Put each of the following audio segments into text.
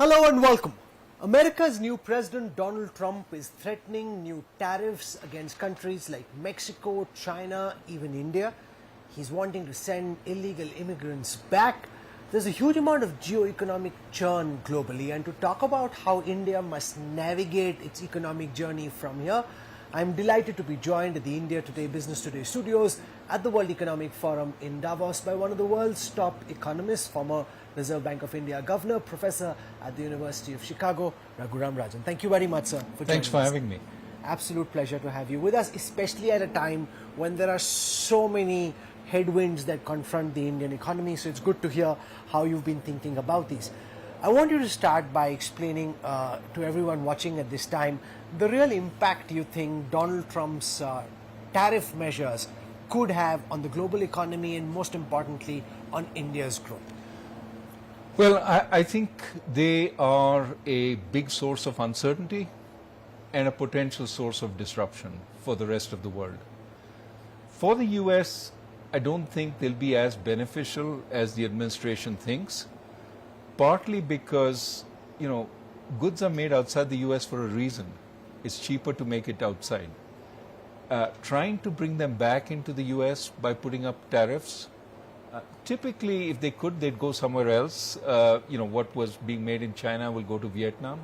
Hello and welcome. America's new president Donald Trump is threatening new tariffs against countries like Mexico, China, even India. He's wanting to send illegal immigrants back. There's a huge amount of geo-economic churn globally, and to talk about how India must navigate its economic journey from here, I'm delighted to be joined at the India Today Business Today studios at the World Economic Forum in Davos by one of the world's top economists, former Reserve Bank of India Governor, Professor at the University of Chicago, Raghuram Rajan. Thank you very much, sir, for joining us. Thanks for having me. Absolute pleasure to have you with us, especially at a time when there are so many headwinds that confront the Indian economy. So it's good to hear how you've been thinking about these. I want you to start by explaining to everyone watching at this time the real impact you think Donald Trump's tariff measures could have on the global economy and, most importantly, on India's growth. Well, I think they are a big source of uncertainty and a potential source of disruption for the rest of the world. For the US, I don't think they'll be as beneficial as the administration thinks, partly because, goods are made outside the US for a reason. It's cheaper to make it outside. Trying to bring them back into the US by putting up tariffs, typically, if they could, they'd go somewhere else. What was being made in China will go to Vietnam.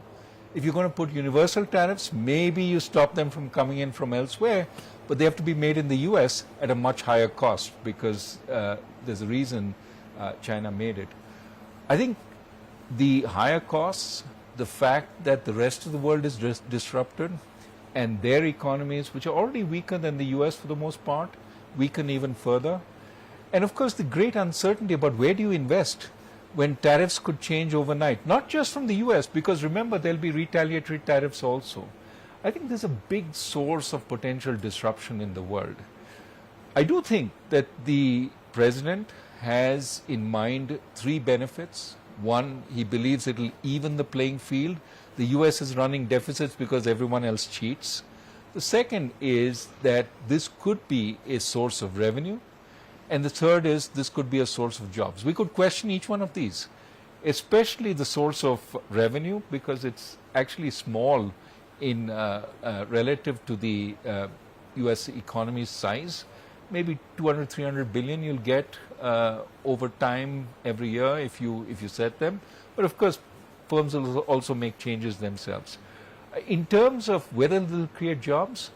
If you're going to put universal tariffs, maybe you stop them from coming in from elsewhere, but they have to be made in the US at a much higher cost because there's a reason China made it. I think the higher costs, the fact that the rest of the world is disrupted and their economies, which are already weaker than the US for the most part, weaken even further. And of course, the great uncertainty about where do you invest when tariffs could change overnight, not just from the US, because remember, there'll be retaliatory tariffs also. I think there's a big source of potential disruption in the world. I do think that the president has in mind three benefits. One, he believes it'll even the playing field. The US is running deficits because everyone else cheats. The second is that this could be a source of revenue. And the third is this could be a source of jobs. We could question each one of these, especially the source of revenue, because it's actually small in relative to the US economy's size. Maybe 200, 300 billion you'll get over time every year if you set them. But of course, firms will also make changes themselves. In terms of whether they'll create jobs,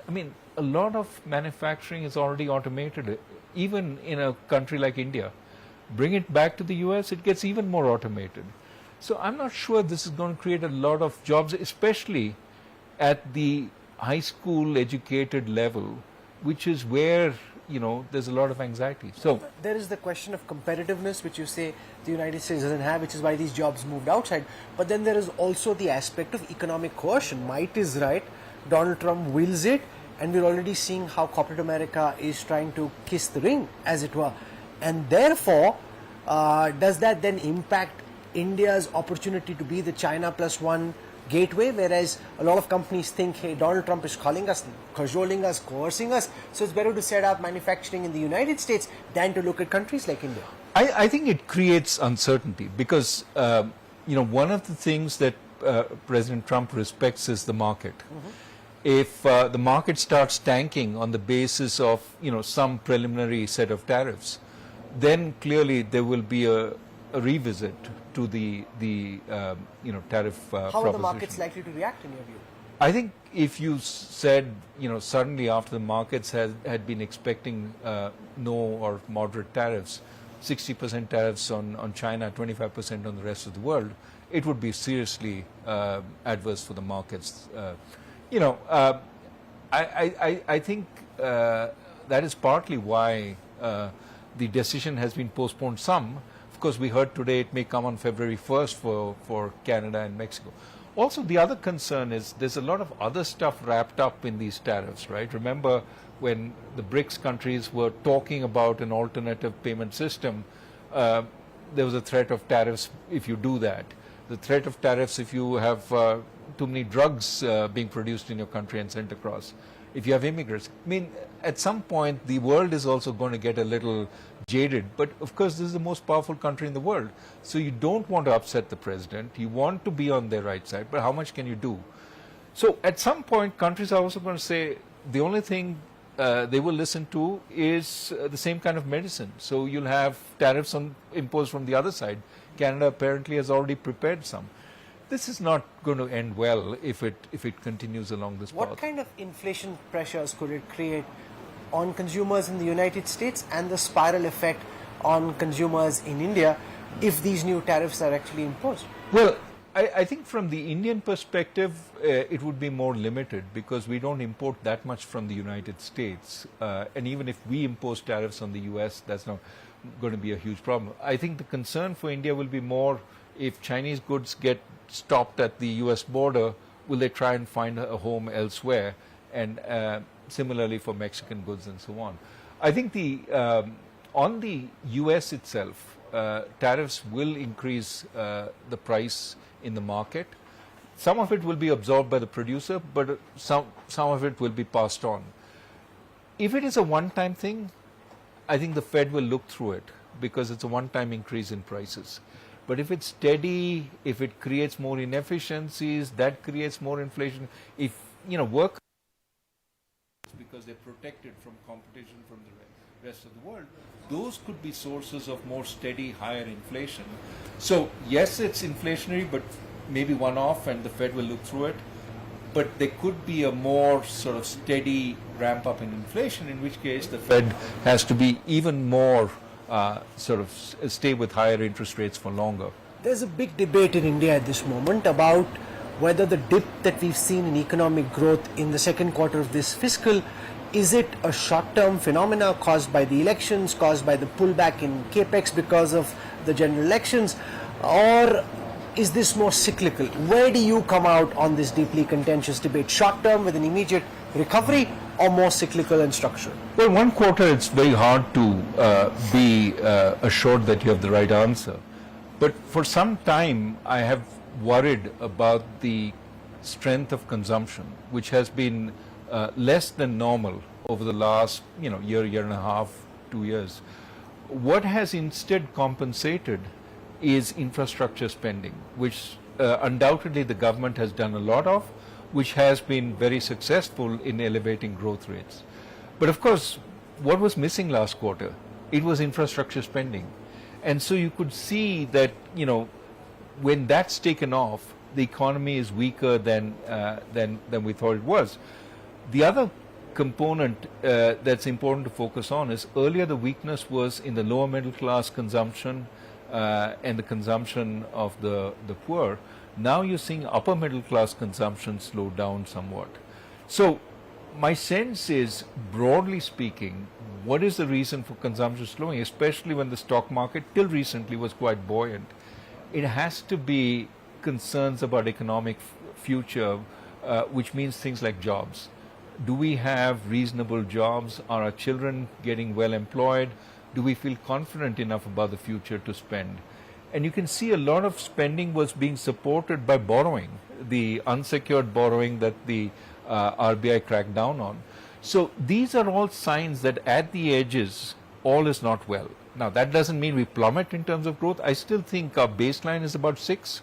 a lot of manufacturing is already automated. Even in a country like India, bring it back to the US, it gets even more automated. So I'm not sure this is going to create a lot of jobs, especially at the high school educated level, which is where, there's a lot of anxiety. So there is the question of competitiveness, which you say the United States doesn't have, which is why these jobs moved outside. But then there is also the aspect of economic coercion. Might is right. Donald Trump wills it. And we're already seeing how corporate America is trying to kiss the ring, as it were. And therefore, does that then impact India's opportunity to be the China plus one gateway? Whereas a lot of companies think, hey, Donald Trump is calling us, cajoling us, coercing us, so it's better to set up manufacturing in the United States than to look at countries like India. I think it creates uncertainty because, one of the things that President Trump respects is the market. Mm-hmm. If the market starts tanking on the basis of some preliminary set of tariffs, then clearly there will be a revisit to the tariff proposition. How are the markets likely to react in your view? I think if you said suddenly after the markets had been expecting no or moderate tariffs, 60% tariffs on China, 25% on the rest of the world, it would be seriously adverse for the markets. I think that is partly why the decision has been postponed some. Of course, we heard today it may come on February 1st for Canada and Mexico. Also, the other concern is there's a lot of other stuff wrapped up in these tariffs, right? Remember when the BRICS countries were talking about an alternative payment system, there was a threat of tariffs if you do that. The threat of tariffs if you have too many drugs being produced in your country and sent across. If you have immigrants, at some point the world is also going to get a little jaded. But of course, this is the most powerful country in the world. So you don't want to upset the president. You want to be on their right side. But how much can you do? So at some point, countries are also going to say the only thing they will listen to is the same kind of medicine. So you'll have tariffs imposed from the other side. Canada apparently has already prepared some. This is not going to end well if it continues along this path. What kind of inflation pressures could it create on consumers in the United States and the spiral effect on consumers in India if these new tariffs are actually imposed? Well, I think from the Indian perspective, it would be more limited because we don't import that much from the United States. And even if we impose tariffs on the US, that's not going to be a huge problem. I think the concern for India will be more if Chinese goods get stopped at the US border, will they try and find a home elsewhere? And similarly for Mexican goods and so on. I think on the US itself, tariffs will increase the price in the market. Some of it will be absorbed by the producer, but some of it will be passed on. If it is a one-time thing, I think the Fed will look through it because it's a one-time increase in prices. But if it's steady, if it creates more inefficiencies, that creates more inflation. If, work because they're protected from competition from the rest of the world, those could be sources of more steady, higher inflation. So yes, it's inflationary, but maybe one-off and the Fed will look through it. But there could be a more sort of steady ramp up in inflation, in which case the Fed has to be even more stay with higher interest rates for longer. There's a big debate in India at this moment about whether the dip that we've seen in economic growth in the second quarter of this fiscal, is it a short-term phenomena caused by the elections, caused by the pullback in capex because of the general elections, or is this more cyclical? Where do you come out on this deeply contentious debate? Short-term with an immediate recovery, or more cyclical and structural? Well, one quarter it's very hard to be assured that you have the right answer. But for some time I have worried about the strength of consumption, which has been less than normal over the last year and a half, 2 years. What has instead compensated is infrastructure spending, which undoubtedly the government has done a lot of, which has been very successful in elevating growth rates. But of course, what was missing last quarter? It was infrastructure spending. And so you could see that, when that's taken off, the economy is weaker than we thought it was. The other component that's important to focus on is earlier the weakness was in the lower middle class consumption and the consumption of the poor. Now you're seeing upper middle class consumption slow down somewhat. So my sense is, broadly speaking, what is the reason for consumption slowing, especially when the stock market till recently was quite buoyant? It has to be concerns about economic future, which means things like jobs. Do we have reasonable jobs? Are our children getting well employed? Do we feel confident enough about the future to spend? And you can see a lot of spending was being supported by borrowing, the unsecured borrowing that the RBI cracked down on. So these are all signs that at the edges, all is not well. Now, that doesn't mean we plummet in terms of growth. I still think our baseline is about 6.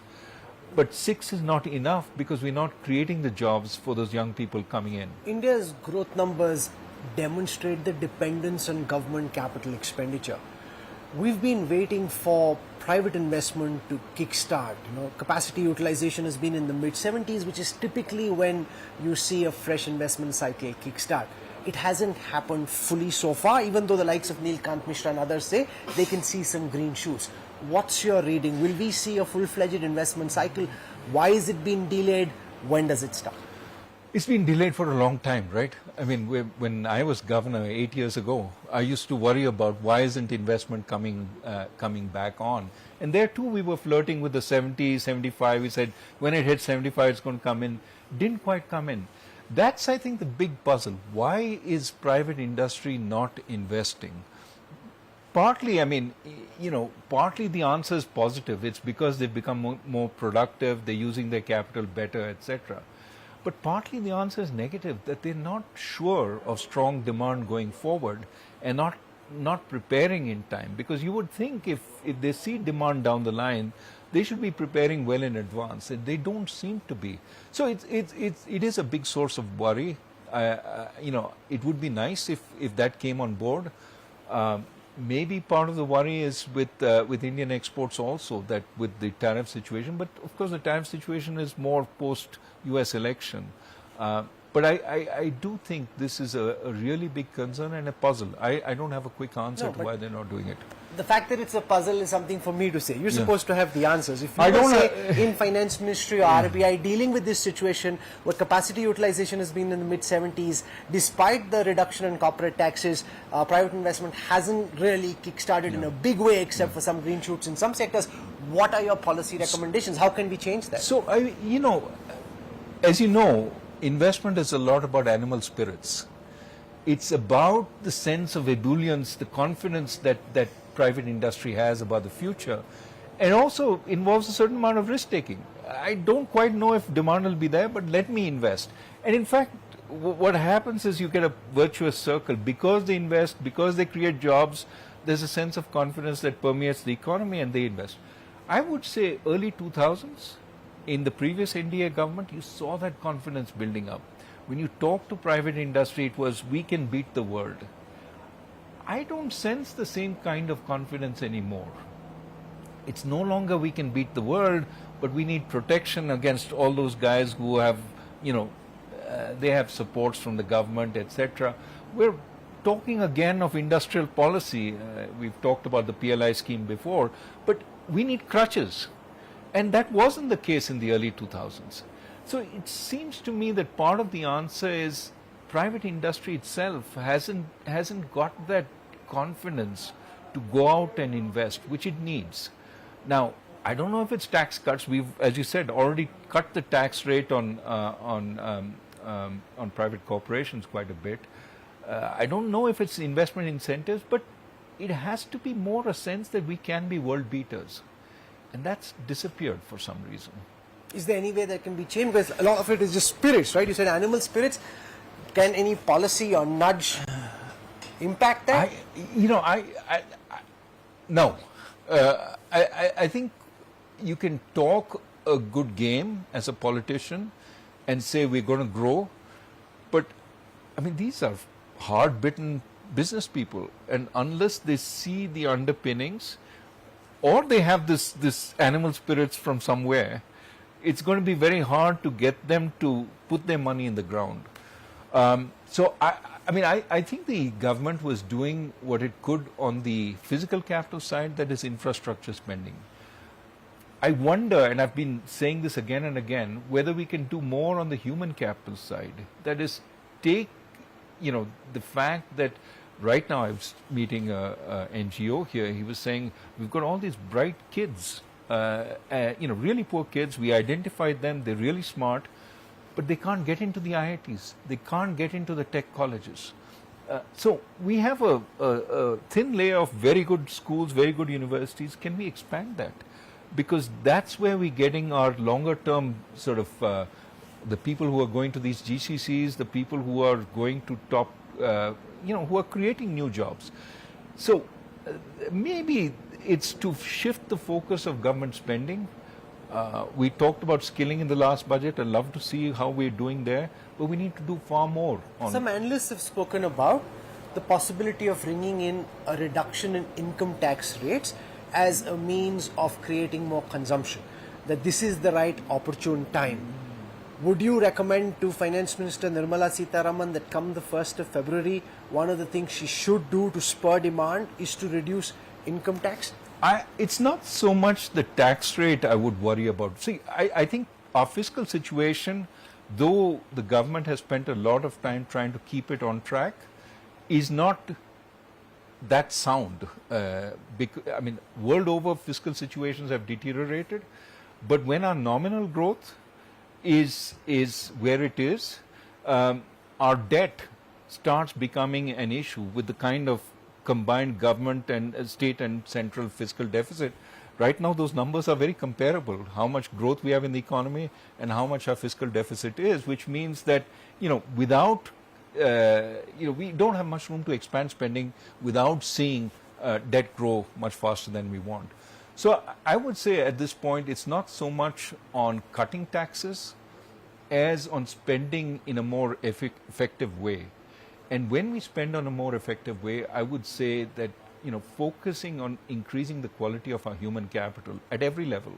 But 6 is not enough because we're not creating the jobs for those young people coming in. India's growth numbers demonstrate the dependence on government capital expenditure. We've been waiting for private investment to kickstart. Capacity utilization has been in the mid-70s, which is typically when you see a fresh investment cycle kickstart. It hasn't happened fully so far, even though the likes of Neelkant Mishra and others say they can see some green shoots. What's your reading? Will we see a full-fledged investment cycle? Why is it being delayed? When does it start? It's been delayed for a long time, right? I mean, when I was governor 8 years ago, I used to worry about why isn't investment coming back on. And there too, we were flirting with the 70, 75. We said, when it hits 75, it's going to come in. Didn't quite come in. That's, I think, the big puzzle. Why is private industry not investing? Partly, partly the answer is positive. It's because they've become more productive, they're using their capital better, etc. But partly the answer is negative, that they're not sure of strong demand going forward and not preparing in time. Because you would think if they see demand down the line, they should be preparing well in advance, and they don't seem to be. So it is a big source of worry. It would be nice if that came on board. Maybe part of the worry is with Indian exports also, that with the tariff situation. But of course, the tariff situation is more post-US election. But I do think this is a really big concern and a puzzle. I don't have a quick answer to why they're not doing it. The fact that it's a puzzle is something for me to say. You're supposed to have the answers. If you I don't say in Finance Ministry or RBI dealing with this situation where capacity utilization has been in the mid-70s, despite the reduction in corporate taxes, private investment hasn't really kick-started in a big way except for some green shoots in some sectors. What are your policy recommendations? How can we change that? So, as you know, investment is a lot about animal spirits. It's about the sense of ebullience, the confidence that private industry has about the future, and also involves a certain amount of risk-taking. I don't quite know if demand will be there, but let me invest. And in fact, what happens is you get a virtuous circle. Because they invest, because they create jobs, there's a sense of confidence that permeates the economy, and they invest. I would say early 2000s, in the previous NDA government, you saw that confidence building up. When you talk to private industry, it was, we can beat the world. I don't sense the same kind of confidence anymore. It's no longer we can beat the world, but we need protection against all those guys who have, they have supports from the government, etc. We're talking again of industrial policy. We've talked about the PLI scheme before, but we need crutches. And that wasn't the case in the early 2000s. So it seems to me that part of the answer is private industry itself hasn't got that confidence to go out and invest, which it needs. Now, I don't know if it's tax cuts. We've, as you said, already cut the tax rate on private corporations quite a bit. I don't know if it's investment incentives, but it has to be more a sense that we can be world beaters. And that's disappeared for some reason. Is there any way that can be changed? Because a lot of it is just spirits, right? You said animal spirits. Can any policy or nudge impact that? No. I think you can talk a good game as a politician and say we're going to grow, but I mean, these are hard-bitten business people, and unless they see the underpinnings, or they have this animal spirits from somewhere, it's going to be very hard to get them to put their money in the ground. So I think the government was doing what it could on the physical capital side, that is infrastructure spending. I wonder, and I've been saying this again and again, whether we can do more on the human capital side. That is, take, the fact that right now I was meeting a NGO here. He was saying, we've got all these bright kids, really poor kids. We identified them. They're really smart, but they can't get into the IITs. They can't get into the tech colleges. So we have a thin layer of very good schools, very good universities. Can we expand that? Because that's where we're getting our longer term sort of the people who are going to these GCCs, the people who are going to top, who are creating new jobs. So maybe it's to shift the focus of government spending. We talked about skilling in the last budget. I'd love to see how we're doing there, but we need to do far more. Some analysts have spoken about the possibility of bringing in a reduction in income tax rates as a means of creating more consumption, that this is the right opportune time. Would you recommend to Finance Minister Nirmala Sitharaman that come the 1st of February, one of the things she should do to spur demand is to reduce income tax? It's not so much the tax rate I would worry about. See, I think our fiscal situation, though the government has spent a lot of time trying to keep it on track, is not that sound. World over fiscal situations have deteriorated, but when our nominal growth is where it is, our debt starts becoming an issue with the kind of combined government and state and central fiscal deficit Right now, those numbers are very comparable, how much growth we have in the economy and how much our fiscal deficit is, which means that, without, we don't have much room to expand spending without seeing debt grow much faster than we want. So I would say at this point, it's not so much on cutting taxes as on spending in a more effective way. And when we spend on a more effective way, I would say that focusing on increasing the quality of our human capital at every level,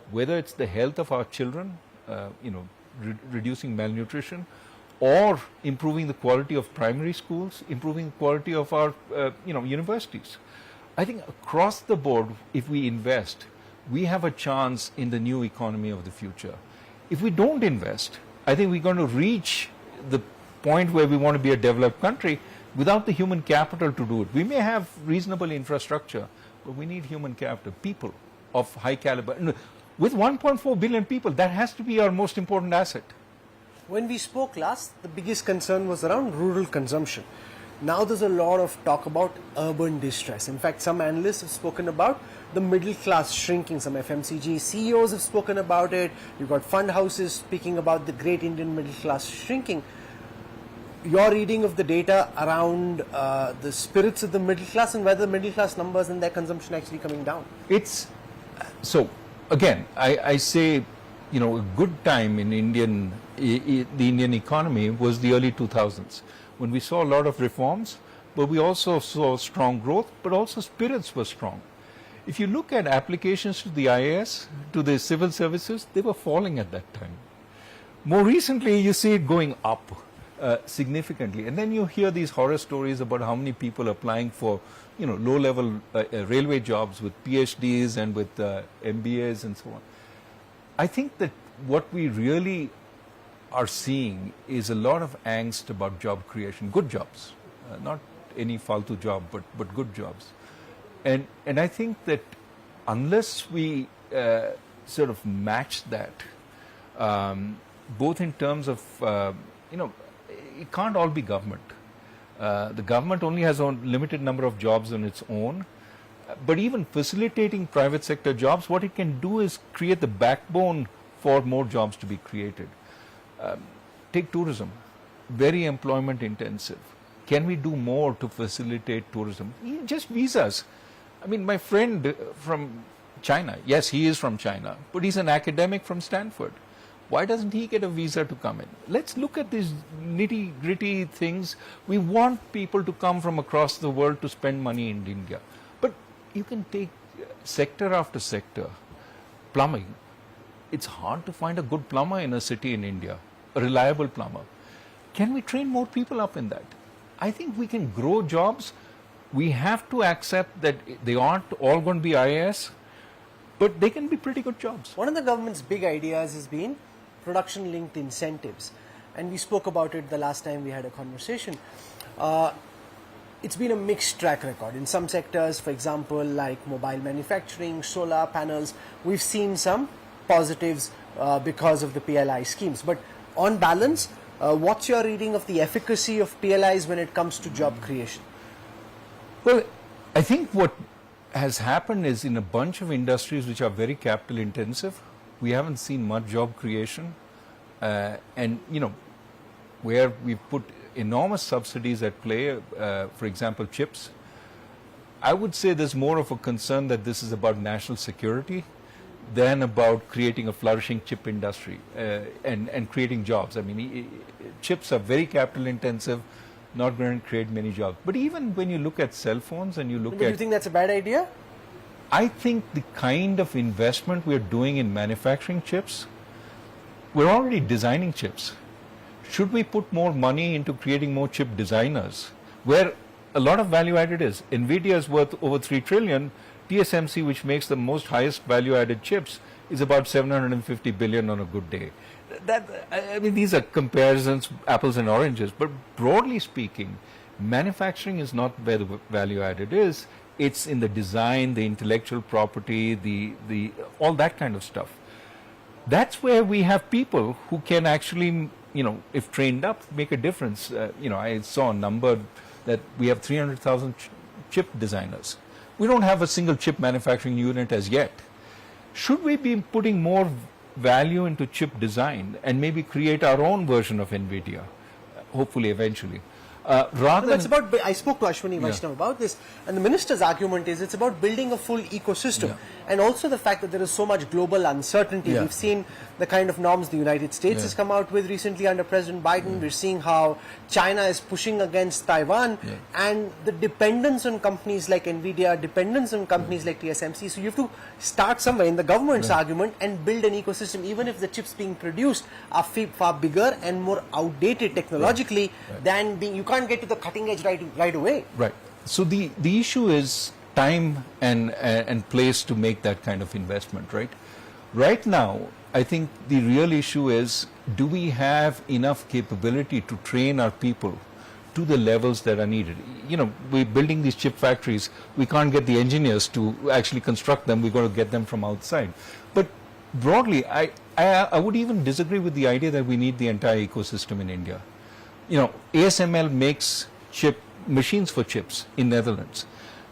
whether it's the health of our children, reducing malnutrition, or improving the quality of primary schools, improving the quality of our, universities. I think across the board, if we invest, we have a chance in the new economy of the future. If we don't invest, I think we're going to reach the point where we want to be a developed country without the human capital to do it. We may have reasonable infrastructure, but we need human capital, people of high caliber. With 1.4 billion people, that has to be our most important asset. When we spoke last, the biggest concern was around rural consumption. Now there's a lot of talk about urban distress. In fact, some analysts have spoken about the middle class shrinking. Some FMCG CEOs have spoken about it. You've got fund houses speaking about the great Indian middle class shrinking. Your reading of the data around the spirits of the middle class and whether the middle class numbers and their consumption actually coming down? So again, I say, a good time in the Indian economy was the early 2000s, when we saw a lot of reforms, but we also saw strong growth, but also spirits were strong. If you look at applications to the IAS, to the civil services, they were falling at that time. More recently, you see it going up significantly. And then you hear these horror stories about how many people applying for, low-level railway jobs with PhDs and with MBAs and so on. I think that what we really are seeing is a lot of angst about job creation, good jobs, not any faltu job, but good jobs. And I think that unless we sort of match that, both in terms of, it can't all be government. The government only has a limited number of jobs on its own. But even facilitating private sector jobs, what it can do is create the backbone for more jobs to be created. Take tourism, very employment intensive. Can we do more to facilitate tourism? Just visas. I mean, my friend from China, yes, he is from China, but he's an academic from Stanford. Why doesn't he get a visa to come in? Let's look at these nitty-gritty things. We want people to come from across the world to spend money in India. But you can take sector after sector. Plumbing. It's hard to find a good plumber in a city in India, a reliable plumber. Can we train more people up in that? I think we can grow jobs. We have to accept that they aren't all going to be IAS, but they can be pretty good jobs. One of the government's big ideas has been production-linked incentives. And we spoke about it the last time we had a conversation. It's been a mixed track record. In some sectors, for example, like mobile manufacturing, solar panels, we've seen some positives because of the PLI schemes. But on balance, what's your reading of the efficacy of PLIs when it comes to job creation? Well, I think what has happened is in a bunch of industries which are very capital intensive, we haven't seen much job creation. And, where we've put enormous subsidies at play, for example, chips, I would say there's more of a concern that this is about national security than about creating a flourishing chip industry and creating jobs. I mean, chips are very capital intensive, not going to create many jobs. But even when you look at cell phones and you look at... Do you think that's a bad idea? I think the kind of investment we're doing in manufacturing chips, we're already designing chips. Should we put more money into creating more chip designers, where a lot of value added is? NVIDIA is worth over 3 trillion. TSMC, which makes the most highest value added chips, is about 750 billion on a good day. I mean, these are comparisons, apples and oranges, but broadly speaking, manufacturing is not where the value added is. It's in the design, the intellectual property, the all that kind of stuff. That's where we have people who can actually, if trained up, make a difference. I saw a number that we have 300,000 chip designers. We don't have a single chip manufacturing unit as yet. Should we be putting more value into chip design and maybe create our own version of NVIDIA, hopefully eventually? Rather it's about, I spoke to Ashwini Vaishnav about this, and the minister's argument is it's about building a full ecosystem, and also the fact that there is so much global uncertainty. We've seen the kind of norms the United States has come out with recently under President Biden. We're seeing how China is pushing against Taiwan, and the dependence on companies like NVIDIA, dependence on companies like TSMC. So you have to start somewhere in the government's argument and build an ecosystem, even if the chips being produced are far bigger and more outdated technologically than being, you can't get to the cutting edge right away. Right. So the issue is time and place to make that kind of investment, right? Right now, I think the real issue is, do we have enough capability to train our people to the levels that are needed? You know, we're building these chip factories. We can't get the engineers to actually construct them. We've got to get them from outside. But broadly, I would even disagree with the idea that we need the entire ecosystem in India. You know, ASML makes machines for chips in Netherlands.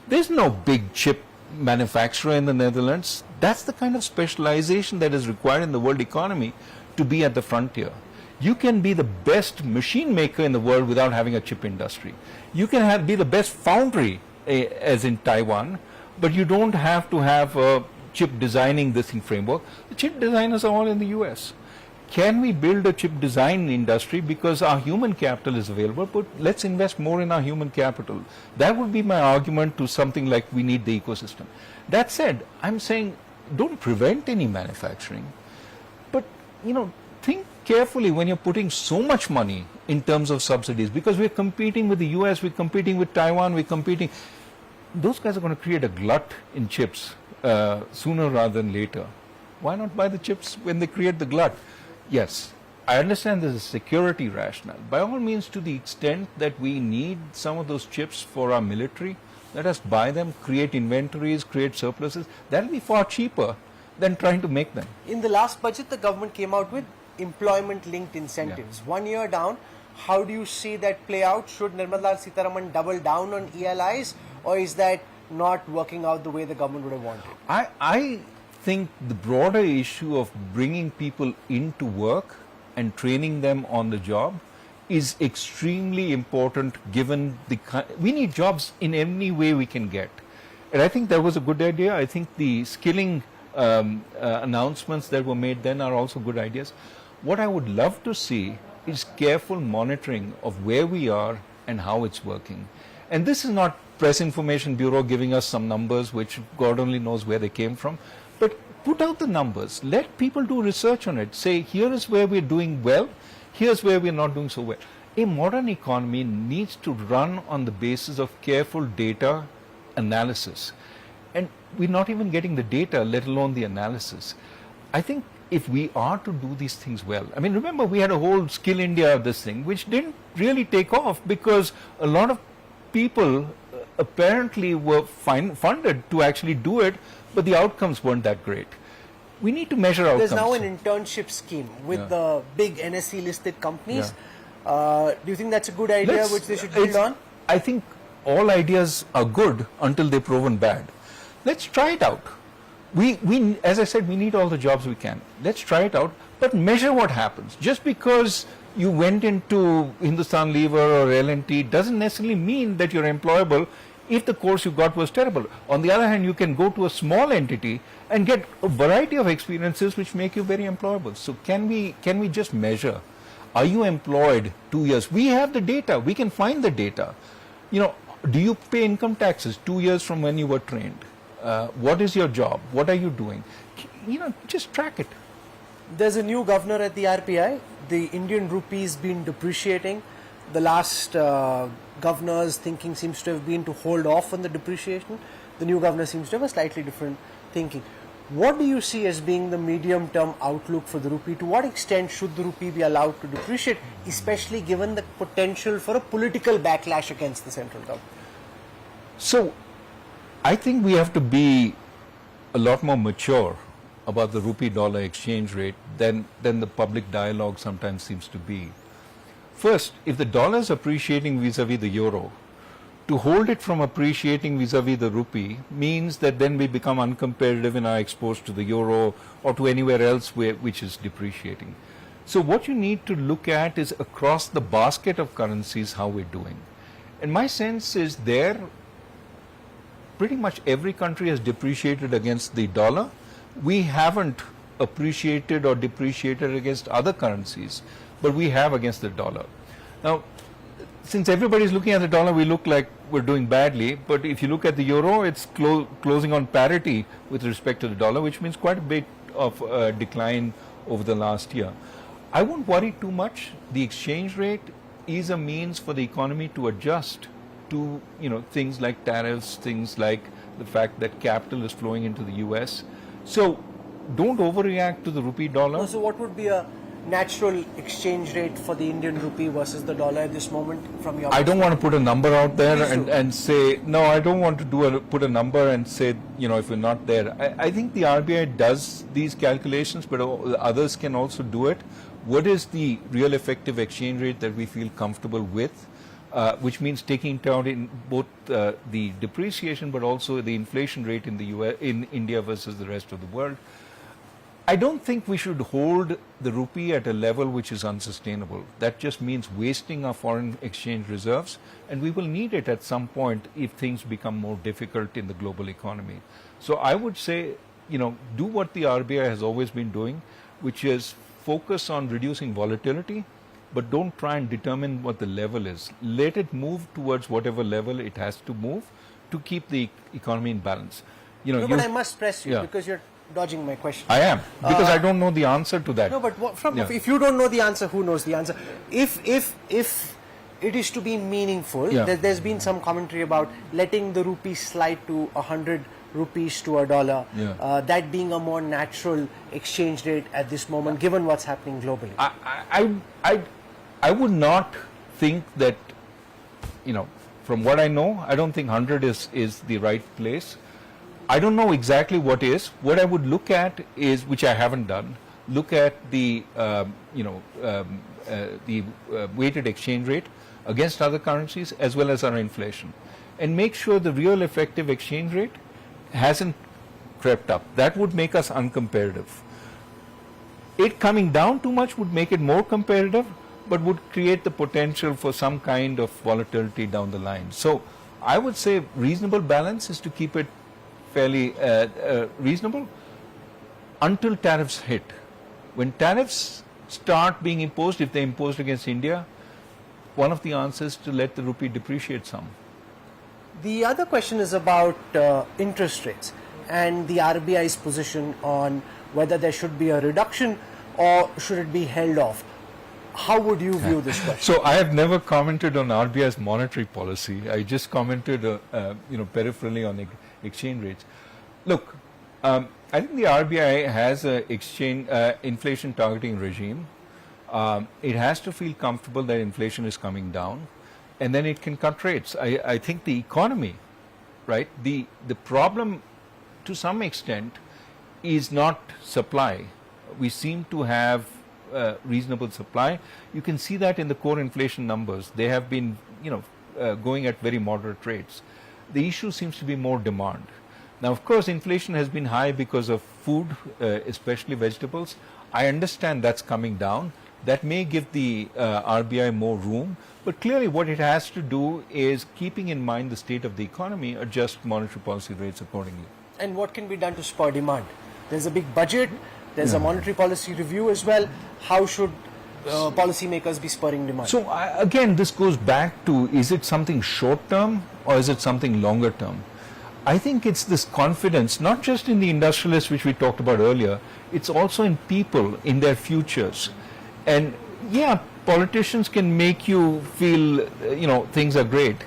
There's no big chip manufacturer in the Netherlands. That's the kind of specialization that is required in the world economy to be at the frontier. You can be the best machine maker in the world without having a chip industry. You can be the best foundry, as in Taiwan, but you don't have to have a chip designing this in framework. The chip designers are all in the US. Can we build a chip design industry because our human capital is available, but let's invest more in our human capital? That would be my argument to something like we need the ecosystem. That said, I'm saying don't prevent any manufacturing, but you know, think carefully when you're putting so much money in terms of subsidies, because we're competing with the US, we're competing with Taiwan, we're competing. Those guys are going to create a glut in chips sooner rather than later. Why not buy the chips when they create the glut? Yes, I understand there's a security rationale. By all means, to the extent that we need some of those chips for our military, let us buy them, create inventories, create surpluses. That'll be far cheaper than trying to make them. In the last budget, the government came out with employment-linked incentives. 1 year down, how do you see that play out? Should Nirmala Sitharaman double down on ELIs, or is that not working out the way the government would have wanted? I think the broader issue of bringing people into work and training them on the job is extremely important, given we need jobs in any way we can get. And I think that was a good idea. I think the skilling announcements that were made then are also good ideas. What I would love to see is careful monitoring of where we are and how it's working. And this is not Press Information Bureau giving us some numbers which God only knows where they came from. But put out the numbers. Let people do research on it. Say, here is where we're doing well. Here's where we're not doing so well. A modern economy needs to run on the basis of careful data analysis. And we're not even getting the data, let alone the analysis. I think if we are to do these things well, I mean, remember we had a whole Skill India, this thing, which didn't really take off because a lot of people apparently were funded to actually do it, but the outcomes weren't that great. We need to measure outcomes. There's now an internship scheme with the big NSE listed companies. Do you think that's a good idea which they should build on? I think all ideas are good until they're proven bad. Let's try it out. We, as I said, we need all the jobs we can. Let's try it out, but measure what happens. Just because you went into Hindustan Lever or L&T doesn't necessarily mean that you're employable if the course you got was terrible. On the other hand, you can go to a small entity and get a variety of experiences which make you very employable. So can we just measure? Are you employed 2 years? We have the data. We can find the data. You know, do you pay income taxes 2 years from when you were trained? What is your job? What are you doing? You know, just track it. There's a new governor at the RBI. The Indian Rupee has been depreciating. The last governor's thinking seems to have been to hold off on the depreciation. The new governor seems to have a slightly different thinking. What do you see as being the medium-term outlook for the rupee? To what extent should the rupee be allowed to depreciate, especially given the potential for a political backlash against the central government? So, I think we have to be a lot more mature about the rupee-dollar exchange rate than the public dialogue sometimes seems to be. First, if the dollar is appreciating vis-a-vis the euro, to hold it from appreciating vis-a-vis the rupee means that then we become uncompetitive and are exposed to the euro or to anywhere else which is depreciating. So what you need to look at is across the basket of currencies how we're doing. And my sense is there, pretty much every country has depreciated against the dollar. We haven't appreciated or depreciated against other currencies, but we have against the dollar. Now, since everybody's looking at the dollar, we look like we're doing badly, but if you look at the euro, it's closing on parity with respect to the dollar, which means quite a bit of decline over the last year. I won't worry too much. The exchange rate is a means for the economy to adjust to, things like tariffs, things like the fact that capital is flowing into the US. So don't overreact to the rupee dollar. So what would be a natural exchange rate for the Indian rupee versus the dollar at this moment from your I don't want to put a number out there Please and say, no, I don't want to put a number and say, if we're not there. I think the RBI does these calculations, but others can also do it. What is the real effective exchange rate that we feel comfortable with? Which means taking into account in both the depreciation but also the inflation rate in the US, in India versus the rest of the world. I don't think we should hold the rupee at a level which is unsustainable. That just means wasting our foreign exchange reserves, and we will need it at some point if things become more difficult in the global economy. So I would say, do what the RBI has always been doing, which is focus on reducing volatility, but don't try and determine what the level is. Let it move towards whatever level it has to move to keep the economy in balance. No, but I must press you because you're dodging my question. I am, because I don't know the answer to that. No, but if you don't know the answer, who knows the answer? If it is to be meaningful, there's been some commentary about letting the rupee slide to 100 rupees to a dollar, that being a more natural exchange rate at this moment, given what's happening globally. I would not think that, from what I know, I don't think 100 is the right place. I don't know exactly what is. What I would look at is, which I haven't done, look at the weighted exchange rate against other currencies as well as our inflation, and make sure the real effective exchange rate hasn't crept up. That would make us uncompetitive. It coming down too much would make it more competitive, but would create the potential for some kind of volatility down the line. So I would say reasonable balance is to keep it fairly reasonable until tariffs hit. When tariffs start being imposed, if they're imposed against India, one of the answers is to let the rupee depreciate some. The other question is about interest rates and the RBI's position on whether there should be a reduction or should it be held off. How would you view this question? So I have never commented on RBI's monetary policy. I just commented, peripherally on exchange rates. Look, I think the RBI has a inflation targeting regime. It has to feel comfortable that inflation is coming down, and then it can cut rates. I think the economy, right, the problem to some extent is not supply. We seem to have reasonable supply. You can see that in the core inflation numbers. They have been, going at very moderate rates. The issue seems to be more demand. Now, of course, inflation has been high because of food, especially vegetables. I understand that's coming down. That may give the RBI more room, but clearly what it has to do is, keeping in mind the state of the economy, adjust monetary policy rates accordingly. And what can be done to spur demand? There's a big budget, there's a monetary policy review as well. How should policymakers be spurring demand? So again, this goes back to, is it something short term or is it something longer term? I think it's this confidence, not just in the industrialists, which we talked about earlier, it's also in people, in their futures. And yeah, politicians can make you feel, things are great.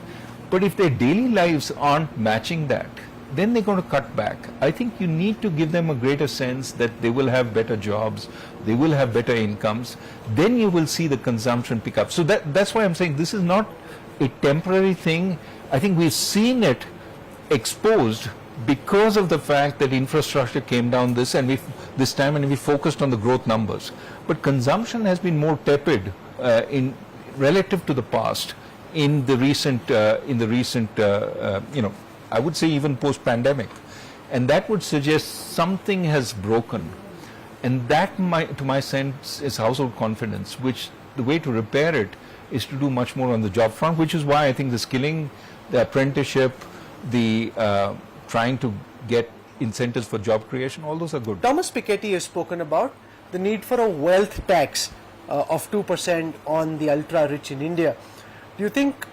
But if their daily lives aren't matching that, then they're going to cut back. I think you need to give them a greater sense that they will have better jobs, they will have better incomes. Then you will see the consumption pick up. So that's why I'm saying this is not a temporary thing. I think we've seen it exposed because of the fact that infrastructure came down this time, and we focused on the growth numbers. But consumption has been more tepid in relative to the past, in the recent, I would say even post-pandemic. And that would suggest something has broken. And that, to my sense, is household confidence, which the way to repair it is to do much more on the job front, which is why I think the skilling, the apprenticeship, the trying to get incentives for job creation, all those are good. Thomas Piketty has spoken about the need for a wealth tax of 2% on the ultra-rich in India. Do you think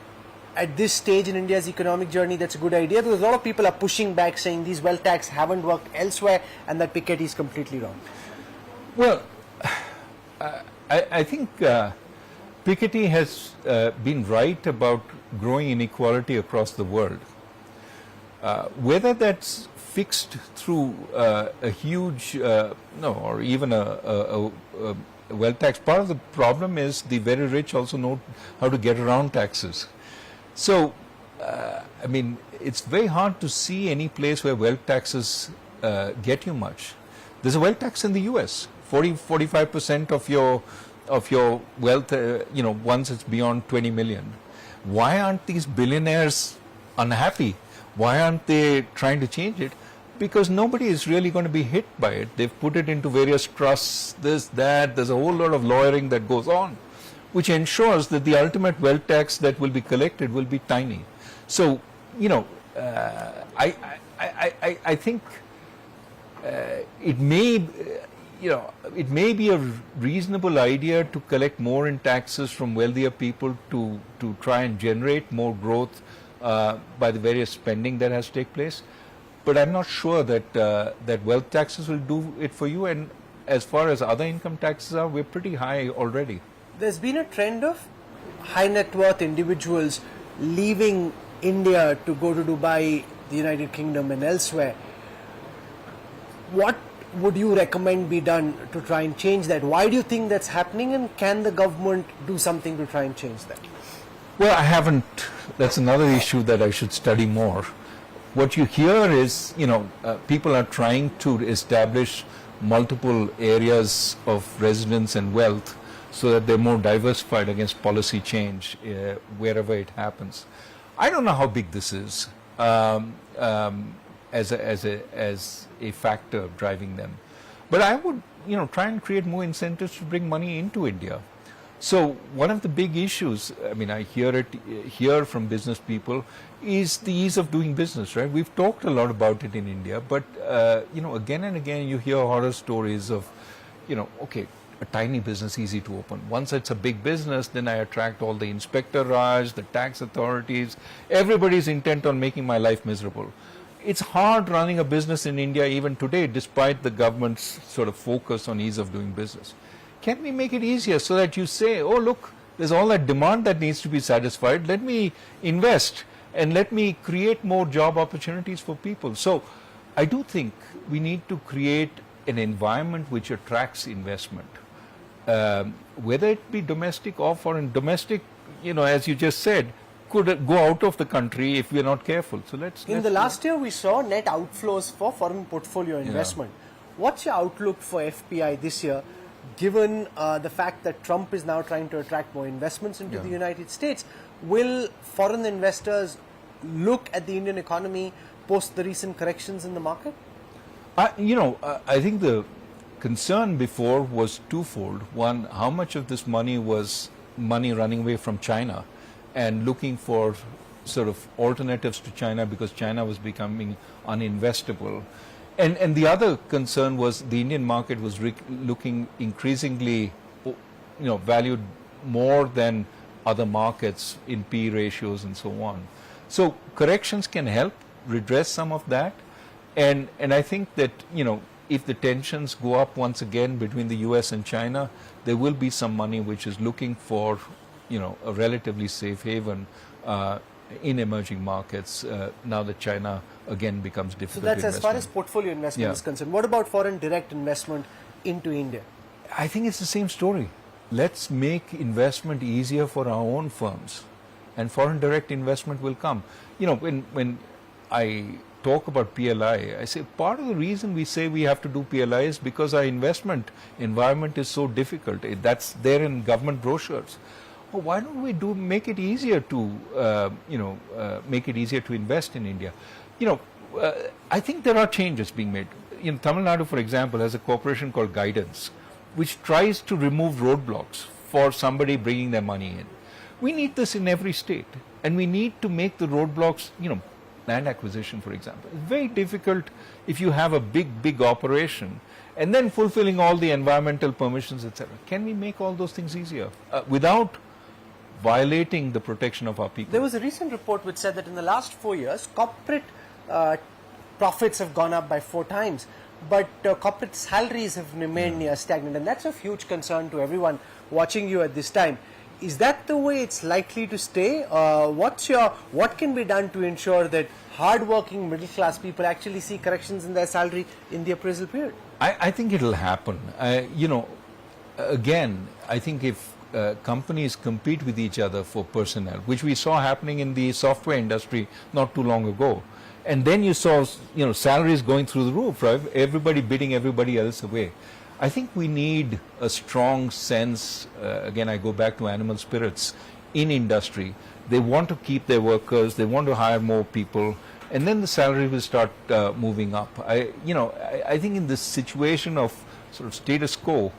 at this stage in India's economic journey that's a good idea? Because a lot of people are pushing back saying these wealth tax haven't worked elsewhere and that Piketty is completely wrong. Well, I think Piketty has been right about growing inequality across the world. Whether that's fixed through a huge, or even a wealth tax, part of the problem is the very rich also know how to get around taxes. So, I mean, it's very hard to see any place where wealth taxes get you much. There's a wealth tax in the US, 45% of your wealth, once it's beyond 20 million. Why aren't these billionaires unhappy? Why aren't they trying to change it? Because nobody is really going to be hit by it. They've put it into various trusts, this, that. There's a whole lot of lawyering that goes on, which ensures that the ultimate wealth tax that will be collected will be tiny. So, I think it may, it may be a reasonable idea to collect more in taxes from wealthier people to try and generate more growth by the various spending that has to take place. But I'm not sure that that wealth taxes will do it for you. And as far as other income taxes are, we're pretty high already. There's been a trend of high net worth individuals leaving India to go to Dubai, the United Kingdom and elsewhere. What would you recommend be done to try and change that? Why do you think that's happening, and can the government do something to try and change that? Well, I haven't. That's another issue that I should study more. What you hear is, people are trying to establish multiple areas of residence and wealth so that they're more diversified against policy change wherever it happens. I don't know how big this is as a factor driving them, but I would try and create more incentives to bring money into India. So one of the big issues, I mean, I hear from business people, is the ease of doing business, right? We've talked a lot about it in India, but again and again you hear horror stories of, okay, a tiny business easy to open. Once it's a big business, then I attract all the Inspector Raj, the tax authorities. Everybody's intent on making my life miserable. It's hard running a business in India even today, despite the government's sort of focus on ease of doing business. Can we make it easier so that you say, oh, look, there's all that demand that needs to be satisfied. Let me invest and let me create more job opportunities for people. So I do think we need to create an environment which attracts investment, whether it be domestic or foreign. Domestic, as you just said, could go out of the country if we're not careful. So In the last year, we saw net outflows for foreign portfolio investment. Yeah. What's your outlook for FPI this year, given the fact that Trump is now trying to attract more investments into the United States? Will foreign investors look at the Indian economy post the recent corrections in the market? I think the concern before was twofold. One, how much of this money was money running away from China and looking for sort of alternatives to China because China was becoming uninvestable. And the other concern was the Indian market was looking increasingly, valued more than other markets in P ratios and so on. So corrections can help redress some of that. And I think that, if the tensions go up once again between the US and China, there will be some money which is looking for, a relatively safe haven in emerging markets now that China again becomes difficult. So that's as far as portfolio investment is concerned. What about foreign direct investment into India? I think it's the same story. Let's make investment easier for our own firms, and foreign direct investment will come. When I talk about PLI, I say part of the reason we say we have to do PLI is because our investment environment is so difficult. That's there in government brochures. why don't we make it easier to, make it easier to invest in India? I think there are changes being made. In Tamil Nadu, for example, has a corporation called Guidance, which tries to remove roadblocks for somebody bringing their money in. We need this in every state, and we need to make the roadblocks, land acquisition, for example. It's very difficult if you have a big operation and then fulfilling all the environmental permissions, etc. Can we make all those things easier without violating the protection of our people? There was a recent report which said that in the last 4 years, corporate profits have gone up by 4 times, but corporate salaries have remained near stagnant, and that's of huge concern to everyone watching you at this time. Is that the way it's likely to stay? What can be done to ensure that hard-working middle-class people actually see corrections in their salary in the appraisal period? I think it'll happen. Again, I think if companies compete with each other for personnel, which we saw happening in the software industry not too long ago, and then you saw salaries going through the roof, right? Everybody bidding everybody else away. I think we need a strong sense, again I go back to animal spirits, in industry. They want to keep their workers, they want to hire more people, and then the salary will start moving up. I think in this situation of sort of status quo,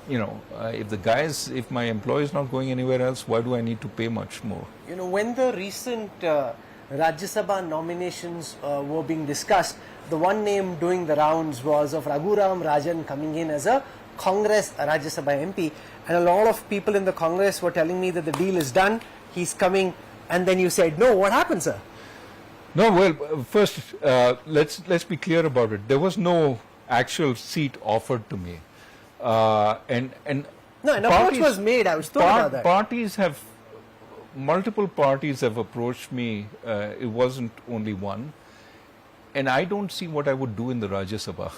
if my employee is not going anywhere else, why do I need to pay much more? When the recent Rajya Sabha nominations were being discussed, the one name doing the rounds was of Raghuram Rajan coming in as a Congress Rajya Sabha MP, and a lot of people in the Congress were telling me that the deal is done, he's coming, and then you said no. What happened, sir? No, well, first let's be clear about it. There was no actual seat offered to me, and no, an approach was made. I was told about that. Multiple parties have approached me. It wasn't only one. And I don't see what I would do in the Rajya Sabha.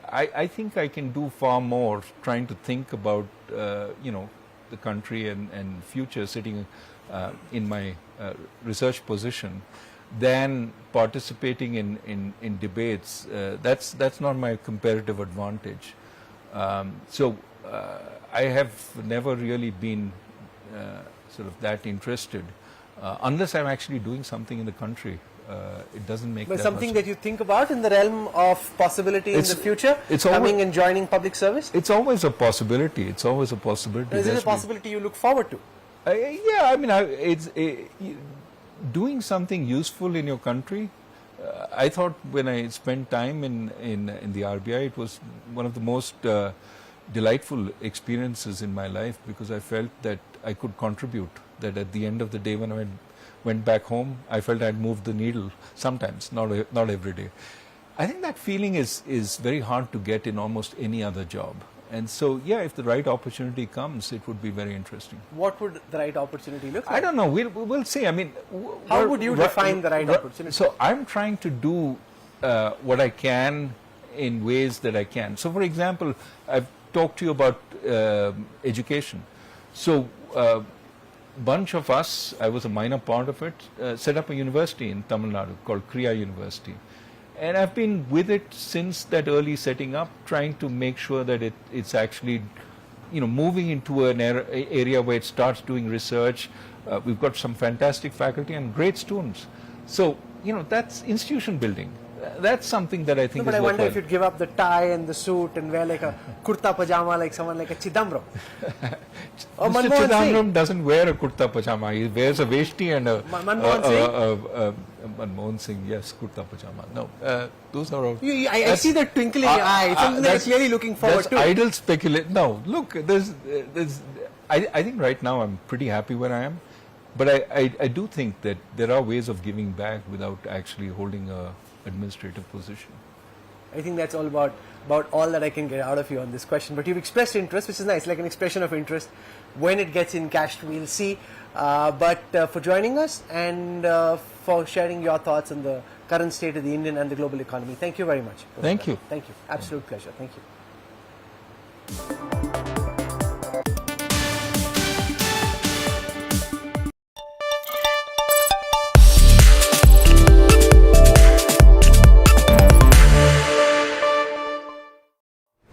I think I can do far more trying to think about, the country and future sitting in my research position than participating in debates. That's not my comparative advantage. I have never really been sort of that interested. Unless I'm actually doing something in the country, it doesn't make. But that something much. that you think about in the realm of possibility in the future, coming and joining public service? It's always a possibility. It's always a possibility. Is it a possibility you look forward to? It's doing something useful in your country. I thought when I spent time in the RBI, it was one of the most delightful experiences in my life, because I felt that I could contribute, that at the end of the day when I went back home, I felt I'd moved the needle sometimes, not every day. I think that feeling is very hard to get in almost any other job. And so, if the right opportunity comes, it would be very interesting. What would the right opportunity look like? I don't know. We'll see. How would you define the right opportunity? So I'm trying to do what I can in ways that I can. So, for example, I've talked to you about education. So, bunch of us, I was a minor part of it, set up a university in Tamil Nadu called Kriya University. And I've been with it since that early setting up, trying to make sure that it's actually, moving into an area where it starts doing research. We've got some fantastic faculty and great students. So, that's institution building. That's something that I think is But I wonder worthwhile. if you'd give up the tie and the suit and wear like a kurta pajama like someone like a Chidambaram. Or Mr. Manmohan Chidambaram Singh. doesn't wear a kurta pajama. He wears a veshti and a Manmohan Singh? Manmohan Singh, yes, kurta pajama. No, those are all. I see the twinkle in your eye. It's something that you're clearly looking forward to. That's idle speculation. No, look, I think right now I'm pretty happy where I am. But I do think that there are ways of giving back without actually holding a administrative position. I think that's all about all that I can get out of you on this question. But you've expressed interest, which is nice, like an expression of interest. When it gets encashed, we'll see. But for joining us and for sharing your thoughts on the current state of the Indian and the global economy, thank you very much. Thank you. Thank you. Absolute pleasure. Thank you.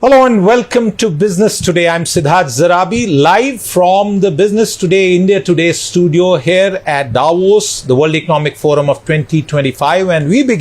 Hello and welcome to Business Today. I'm Siddharth Zarabi, live from the Business Today India Today studio here at Davos, the World Economic Forum of 2025, and we begin